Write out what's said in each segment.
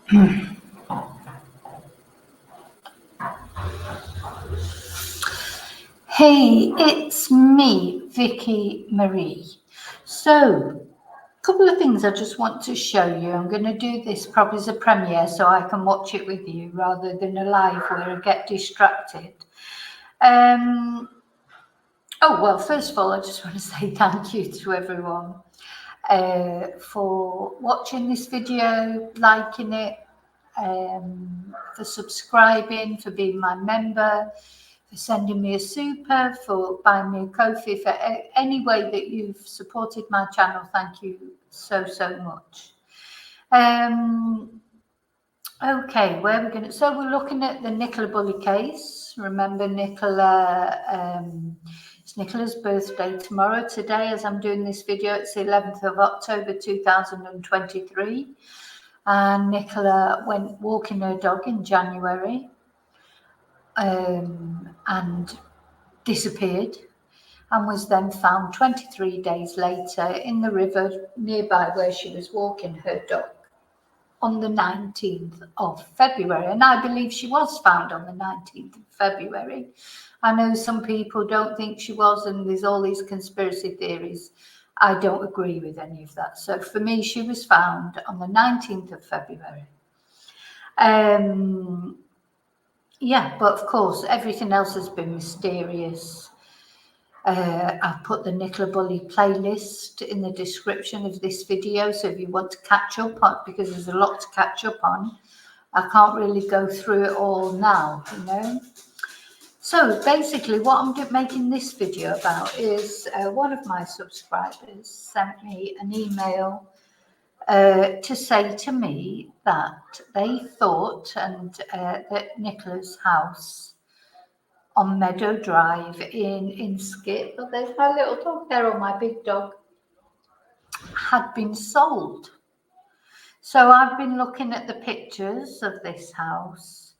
Hey, it's me, Vicky Marie. So, a couple of things I just want to show you. I'm going to do this probably as a premiere so I can watch it with you rather than a live where I get distracted. Well, first of all, I just want to say thank you to everyone for watching this video, liking it, for subscribing, for being my member, for sending me a super, for buying me a coffee, for any way that you've supported my channel. Thank you so much. Okay, where are we going to? So we're looking at the Nicola Bulleys case. Remember, Nicola, it's Nicola's birthday tomorrow. Today, as I'm doing this video, it's the 11th of October 2023. And Nicola went walking her dog in January and disappeared, and was then found 23 days later in the river nearby where she was walking her dog on the 19th of February. And I believe she was found on the 19th of February. I know some people don't think she was, and there's all these conspiracy theories. I don't agree with any of that. So for me, she was found on the 19th of February. Yeah, but of course, everything else has been mysterious. I've put the Nicola Bulleys playlist in the description of this video. So if you want to catch up on, because there's a lot to catch up on, I can't really go through it all now, you know. So basically what I'm making this video about is one of my subscribers sent me an email to say to me that they thought that Nicola's house on Meadow Drive in Skip, but there's my little dog there, or my big dog, had been sold. So I've been looking at the pictures of this house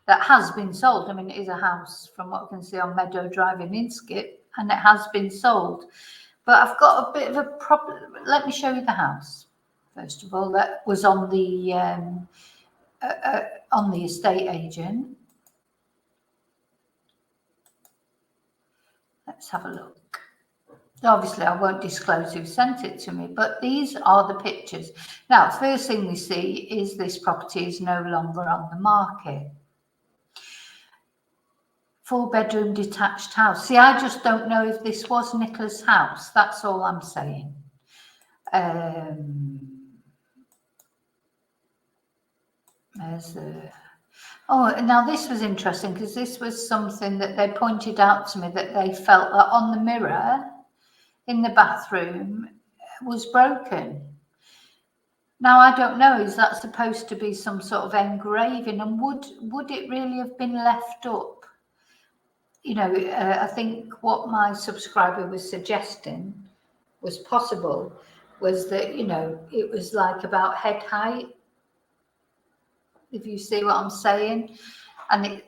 that has been sold. I mean, it is a house from what I can see on Meadow Drive in Skip, and it has been sold. But I've got a bit of a problem. Let me show you the house. First of all, that was on the estate agent. Let's have a look. Obviously, I won't disclose who sent it to me, but these are the pictures. Now, first thing we see is this property is no longer on the market. 4-bedroom detached house. See, I just don't know if this was Nicola's house. That's all I'm saying. Now this was interesting because this was something that they pointed out to me, that they felt that on the mirror in the bathroom was broken. Now I don't know, is that supposed to be some sort of engraving, and would it really have been left up? You know, I think what my subscriber was suggesting was possible was that, you know, it was like about head height, if you see what I'm saying. And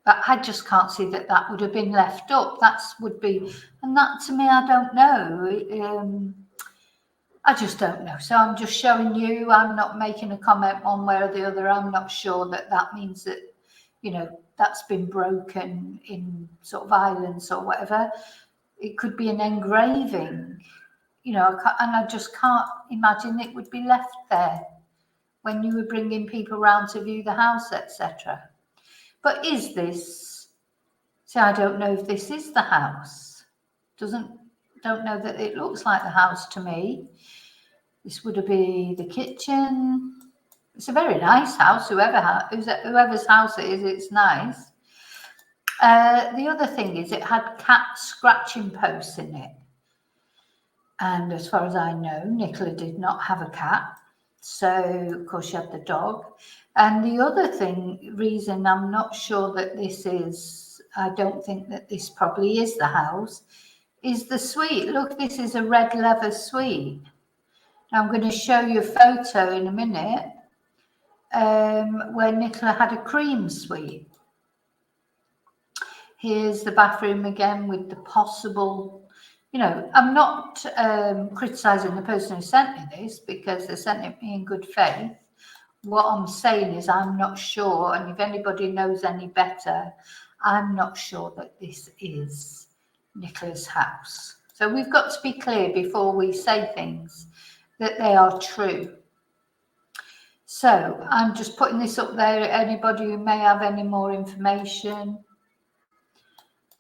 but I just can't see that that would have been left up. And that to me, I don't know. I just don't know. So I'm just showing you. I'm not making a comment one way or the other. I'm not sure that that means that, you know, that's been broken in sort of islands or whatever. It could be an engraving, you know, and I just can't imagine it would be left there when you were bringing people around to view the house, etc. But is this? See, I don't know if this is the house. Don't know that it looks like the house to me. This would be the kitchen. It's a very nice house. Whoever's house it is, it's nice. The other thing is it had cat scratching posts in it. And as far as I know, Nicola did not have a cat. So, of course, she had the dog. And the other reason I'm not sure that I don't think that this probably is the house, is the suite. Look, this is a red leather suite. Now, I'm going to show you a photo in a minute where Nicola had a cream suite. Here's the bathroom again with the possible, you know, I'm not criticising the person who sent me this because they sent it me in good faith. What I'm saying is I'm not sure, and if anybody knows any better, I'm not sure that this is Nicola's house. So we've got to be clear before we say things that they are true. So I'm just putting this up there. Anybody who may have any more information.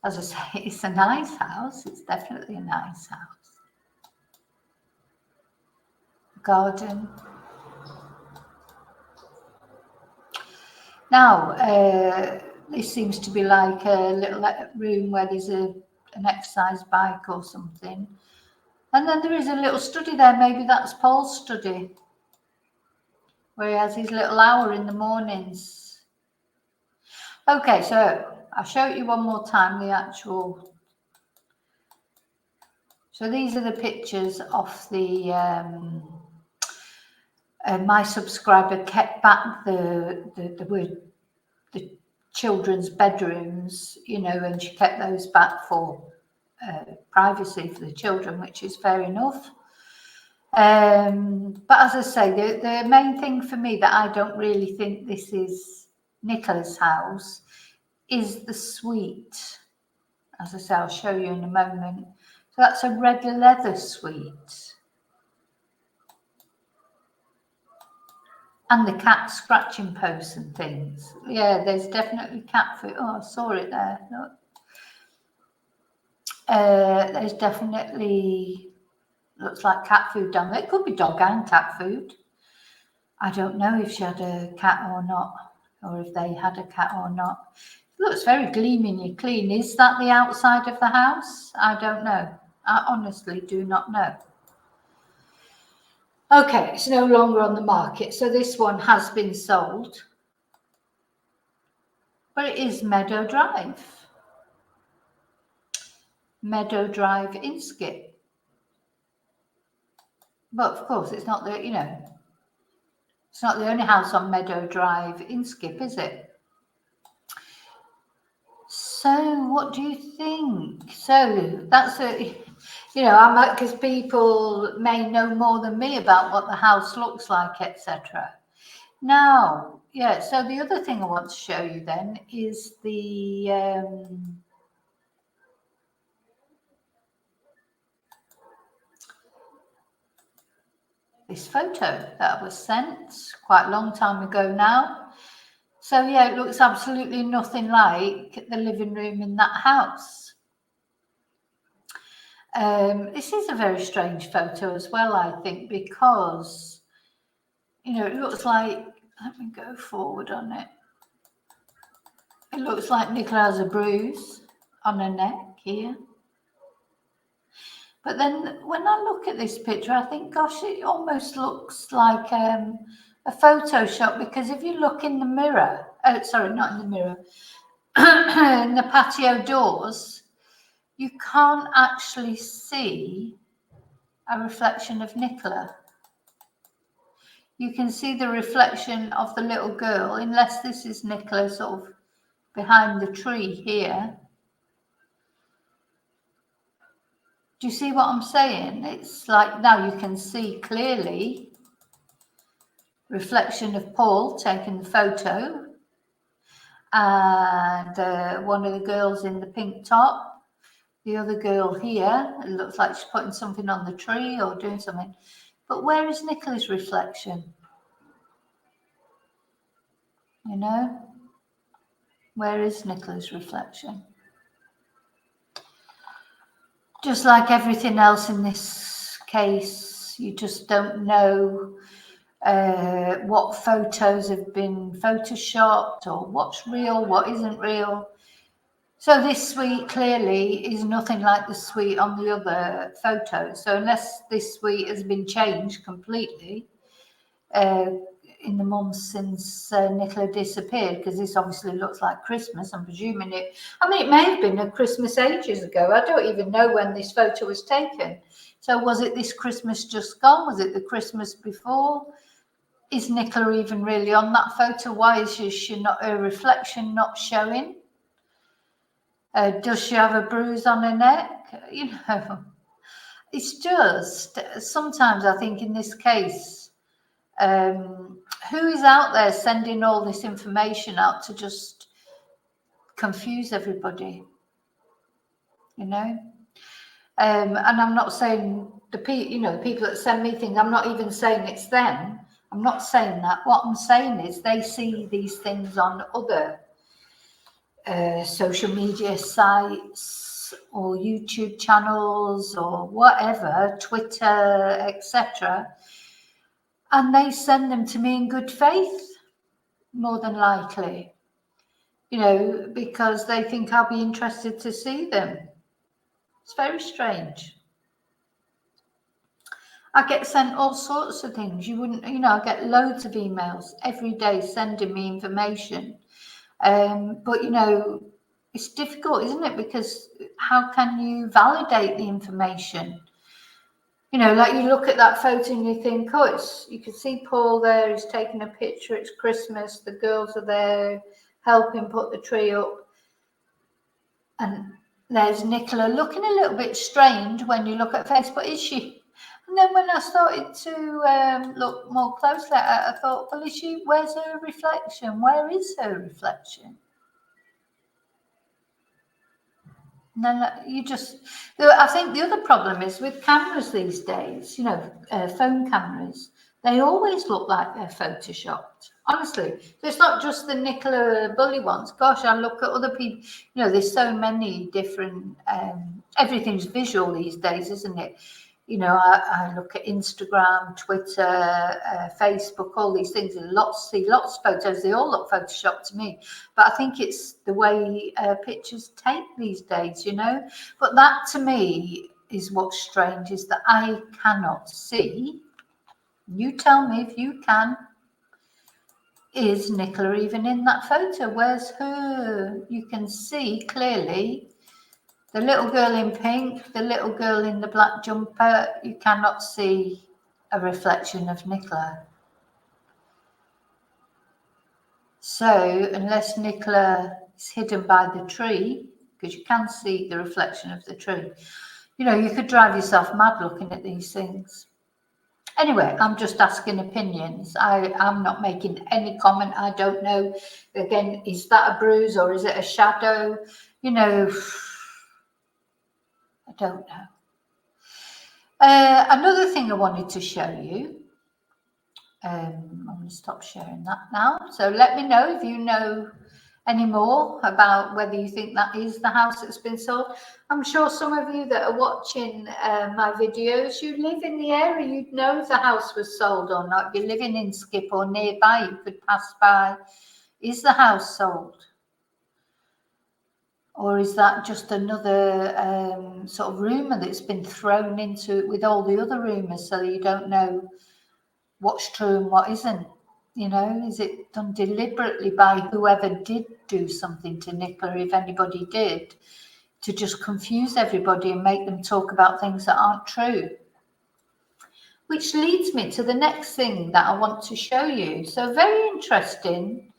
As I say, it's a nice house. It's definitely a nice house. Garden. Now, this seems to be like a little room where there's an exercise bike or something. And then there is a little study there. Maybe that's Paul's study, where he has his little hour in the mornings. Okay, so I'll show you one more time the actual. So these are the pictures of the my subscriber kept back the children's bedrooms, you know, and she kept those back for privacy for the children, which is fair enough. But as I say, the main thing for me that I don't really think this is Nicola's house is the suite. As I say, I'll show you in a moment. So that's a red leather suite. And the cat scratching posts and things. Yeah, there's definitely cat food. Oh, I saw it there. Look. There's definitely, looks like cat food down there. It could be dog and cat food. I don't know if she had a cat or not, or if they had a cat or not. It looks very gleamingly clean. Is that the outside of the house? I don't know. I honestly do not know. Okay, it's no longer on the market. So this one has been sold. But it is Meadow Drive. Meadow Drive in Skip. But of course, it's not the, you know, it's not the only house on Meadow Drive in Skip, is it? So what do you think? So that's a, you know, I might, because people may know more than me about what the house looks like, etc. Now, yeah, so the other thing I want to show you then is the this photo that was sent quite a long time ago now. So yeah, it looks absolutely nothing like the living room in that house. This is a very strange photo as well, I think, because, you know, it looks like, let me go forward on it. It looks like Nicola has a bruise on her neck here. But then when I look at this picture, I think, gosh, it almost looks like a Photoshop, because if you look in the mirror, sorry, not in the mirror, in the patio doors, you can't actually see a reflection of Nicola. You can see the reflection of the little girl, unless this is Nicola sort of behind the tree here. Do you see what I'm saying? It's like now you can see clearly reflection of Paul taking the photo, and one of the girls in the pink top. The other girl here, it looks like she's putting something on the tree or doing something. But where is Nicola's reflection? You know? Where is Nicola's reflection? Just like everything else in this case, you just don't know what photos have been photoshopped or what's real, what isn't real. So this suite clearly is nothing like the suite on the other photos. So unless this suite has been changed completely in the months since Nicola disappeared, because this obviously looks like Christmas, I'm presuming it. I mean, it may have been a Christmas ages ago. I don't even know when this photo was taken. So was it this Christmas just gone? Was it the Christmas before? Is Nicola even really on that photo? Why is she not, her reflection not showing? Does she have a bruise on her neck? You know, it's just sometimes I think in this case, who is out there sending all this information out to just confuse everybody, you know? And I'm not saying the people that send me things, I'm not even saying it's them. I'm not saying that. What I'm saying is they see these things on other social media sites or YouTube channels or whatever, Twitter, etc. And they send them to me in good faith, more than likely, because they think I'll be interested to see them. It's very strange. I get sent all sorts of things. You wouldn't, I get loads of emails every day sending me information. But, it's difficult, isn't it? Because how can you validate the information? Like you look at that photo and you think, oh, you can see Paul there, he's taking a picture, it's Christmas, the girls are there helping put the tree up. And there's Nicola looking a little bit strange when you look at Facebook, is she? And then when I started to look more closely at her, I thought, well, where's her reflection? Where is her reflection? And then I think the other problem is with cameras these days, phone cameras, they always look like they're photoshopped. Honestly, so it's not just the Nicola Bulleys ones. Gosh, I look at other people, there's so many different, everything's visual these days, isn't it? I look at Instagram, Twitter, Facebook, all these things, and see lots of photos. They all look photoshopped to me, but I think it's the way pictures take these days, But that to me is what's strange, is that I cannot see. You tell me if you can. Is Nicola even in that photo? Where's her? You can see clearly the little girl in pink, the little girl in the black jumper. You cannot see a reflection of Nicola. So unless Nicola is hidden by the tree, because you can see the reflection of the tree, you could drive yourself mad looking at these things. Anyway, I'm just asking opinions. I'm not making any comment. I don't know. Again, is that a bruise or is it a shadow? I don't know. Another thing I wanted to show you. I'm going to stop sharing that now. So let me know if you know any more about whether you think that is the house that's been sold. I'm sure some of you that are watching my videos, you live in the area, you'd know if the house was sold or not. If you're living in Skip or nearby, you could pass by. Is the house sold? Or is that just another sort of rumour that's been thrown into it with all the other rumours, so you don't know what's true and what isn't? Is it done deliberately by whoever did do something to Nicola, if anybody did, to just confuse everybody and make them talk about things that aren't true? Which leads me to the next thing that I want to show you. So very interesting.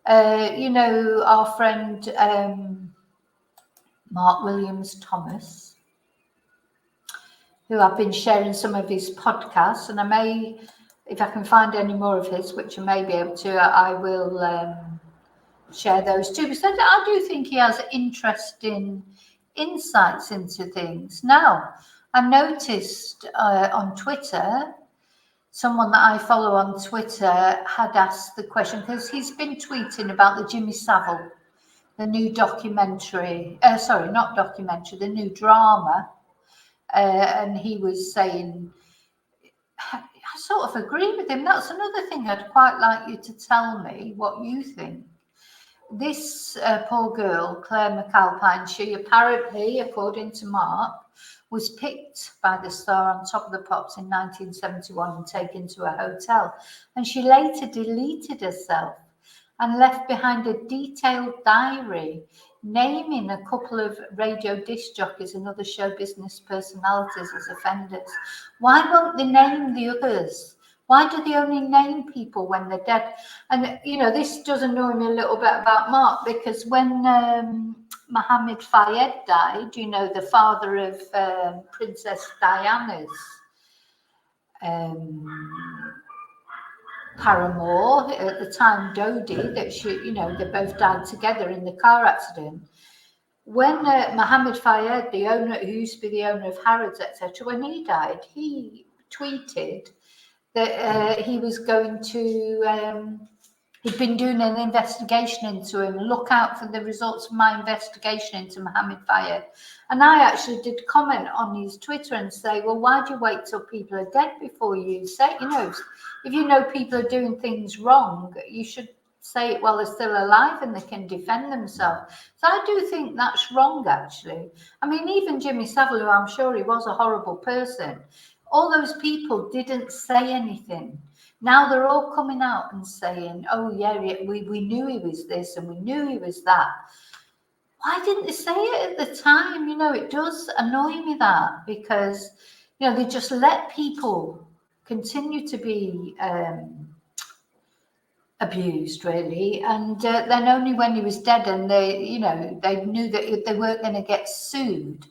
Our friend Mark Williams Thomas, who I've been sharing some of his podcasts, and I may, if I can find any more of his, which I may be able to, I will share those too, because I do think he has interesting insights into things. Now, I noticed on Twitter, someone that I follow on Twitter had asked the question, because he's been tweeting about the Jimmy Savile, the new documentary, the new drama. And he was saying, I sort of agree with him. That's another thing I'd quite like you to tell me what you think. This poor girl, Claire McAlpine, she apparently, according to Mark, was picked by the star on Top of the Pops in 1971 and taken to a hotel. And she later deleted herself and left behind a detailed diary naming a couple of radio disc jockeys and other show business personalities as offenders. Why won't they name the others? Why do they only name people when they're dead? And, this does annoy me a little bit about Mark, because when Mohammed Fayed died, the father of Princess Diana's paramour at the time, Dodi, that she, you know, they both died together in the car accident. When Mohammed Fayed, the owner, who used to be the owner of Harrods, etc., when he died, he tweeted that he was going to, he'd been doing an investigation into him. Look out for the results of my investigation into Mohammed Fayed. And I actually did comment on his Twitter and say, well, why do you wait till people are dead before you say, you know, if you know people are doing things wrong, you should say it while they're still alive and they can defend themselves. So I do think that's wrong, actually. I mean, even Jimmy Savile, who I'm sure he was a horrible person, all those people didn't say anything. Now they're all coming out and saying, oh, yeah, we knew he was this and we knew he was that. Why didn't they say it at the time? You know, it does annoy me that, because, you know, they just let people continue to be abused, really. And then only when he was dead and they, you know, they knew that they weren't going to get sued.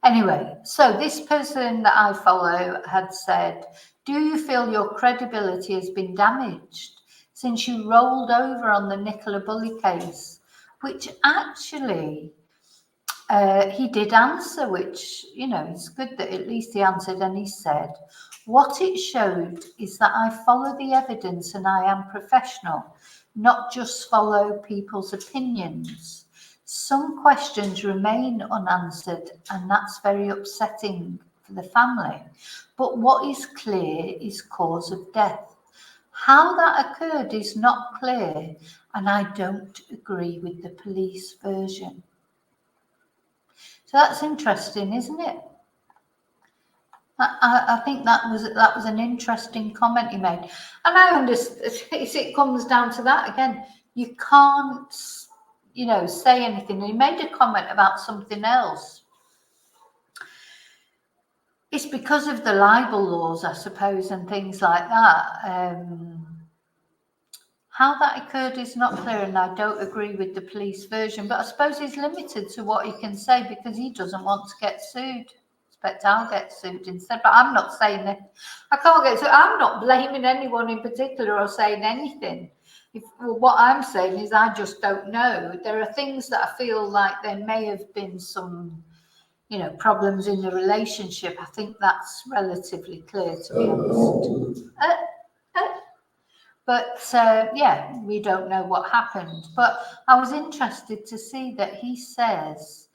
Anyway, so this person that I follow had said, do you feel your credibility has been damaged since you rolled over on the Nicola Bulleys case? Which actually he did answer, which, you know, it's good that at least he answered, and he said, what it showed is that I follow the evidence and I am professional, not just follow people's opinions. Some questions remain unanswered, and that's very upsetting for the family. But what is clear is cause of death. How that occurred is not clear, and I don't agree with the police version. So that's interesting, isn't it? I think that was an interesting comment he made, and I understand. It comes down to that again. You can't, you know, say anything. And he made a comment about something else. It's because of the libel laws, I suppose, and things like that. How that occurred is not clear, and I don't agree with the police version. But I suppose he's limited to what he can say because he doesn't want to get sued. Expect I'll get sued instead, but I'm not saying that I can't get sued. I'm not blaming anyone in particular or saying anything. What I'm saying is I just don't know. There are things that I feel like there may have been some, you know, problems in the relationship. I think that's relatively clear, to be honest. But yeah, we don't know what happened. But I was interested to see that he says,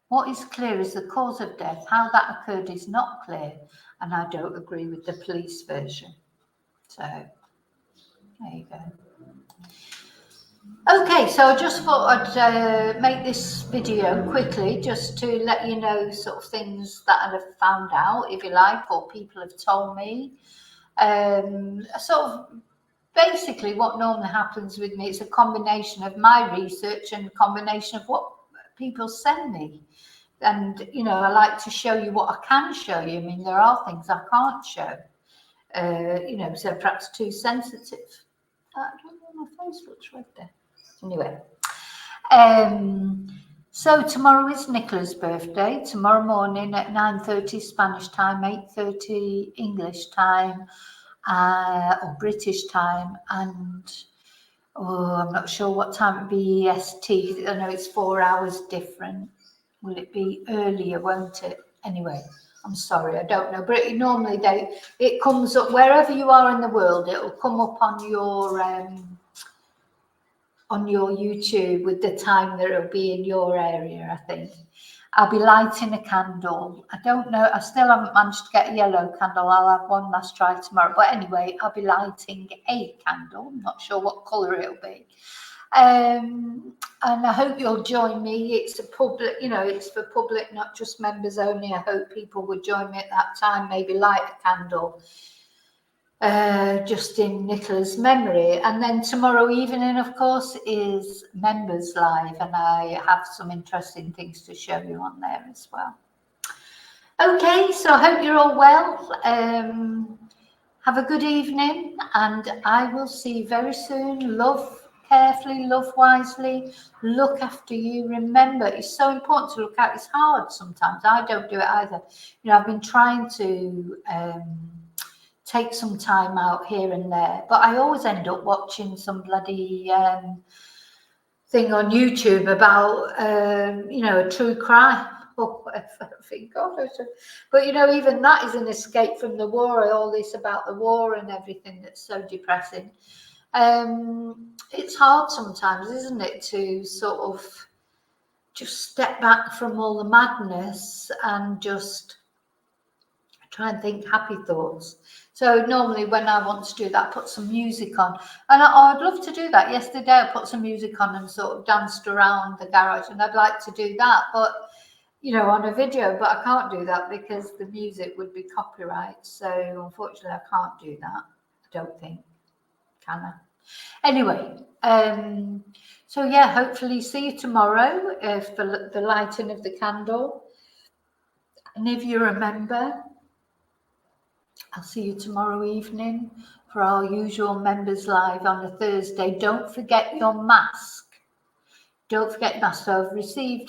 what is clear is the cause of death. How that occurred is not clear, and I don't agree with the police version. So there you go. Okay, so I just thought I'd make this video quickly just to let you know sort of things that I've found out, if you like, or people have told me. Sort of basically what normally happens with me is a combination of my research and a combination of what people send me. And, you know, I like to show you what I can show you. I mean, there are things I can't show, you know, so perhaps too sensitive. I don't know, my face looks red there. Anyway, so tomorrow is Nicola's birthday. Tomorrow morning at 9:30 Spanish time, 8:30 English time, or British time, and I'm not sure what time it'll be EST. I know it's 4 hours different. Will it be earlier, won't it? Anyway, I'm sorry, I don't know. But normally it comes up wherever you are in the world. It'll come up on your YouTube with the time that it'll be in your area, I think. I'll be lighting a candle. I don't know. I still haven't managed to get a yellow candle. I'll have one last try tomorrow. But anyway, I'll be lighting a candle. I'm not sure what colour it'll be. And I hope you'll join me. It's a public, you know, it's for public, not just members only. I hope people would join me at that time, maybe light a candle. Just in Nicola's memory. And then tomorrow evening, of course, is Members Live, and I have some interesting things to show you on there as well. Okay, so I hope you're all well. Have a good evening, and I will see you very soon. Love carefully, love wisely, look after you. Remember, it's so important to look out. It's hard sometimes. I don't do it either. You know, I've been trying to take some time out here and there. But I always end up watching some bloody thing on YouTube about, you know, a true crime or whatever. I think, God, but you know, even that is an escape from the war. All this about the war and everything that's so depressing. It's hard sometimes, isn't it, to sort of just step back from all the madness and just try and think happy thoughts. So normally when I want to do that, I put some music on, and I'd love to do that. Yesterday I put some music on and sort of danced around the garage, and I'd like to do that, but you know, on a video, but I can't do that because the music would be copyright. So unfortunately I can't do that. I don't think, can I? Anyway, so yeah, hopefully see you tomorrow for the lighting of the candle. And if you remember, I'll see you tomorrow evening for our usual members live on a Thursday. Don't forget your mask. Don't forget mask. So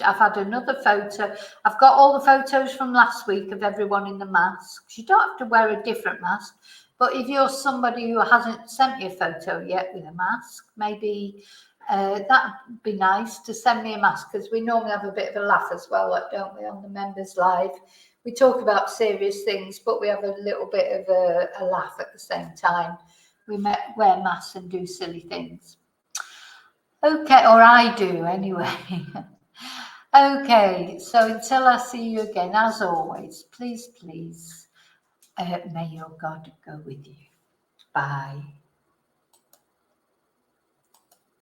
I've had another photo. I've got all the photos from last week of everyone in the masks. You don't have to wear a different mask, but if you're somebody who hasn't sent me a photo yet with a mask, maybe that'd be nice to send me a mask, because we normally have a bit of a laugh as well, don't we, on the members live. We talk about serious things, but we have a little bit of a laugh at the same time. We wear masks and do silly things. Okay, or I do anyway. Okay, so until I see you again, as always, please, may your God go with you. Bye.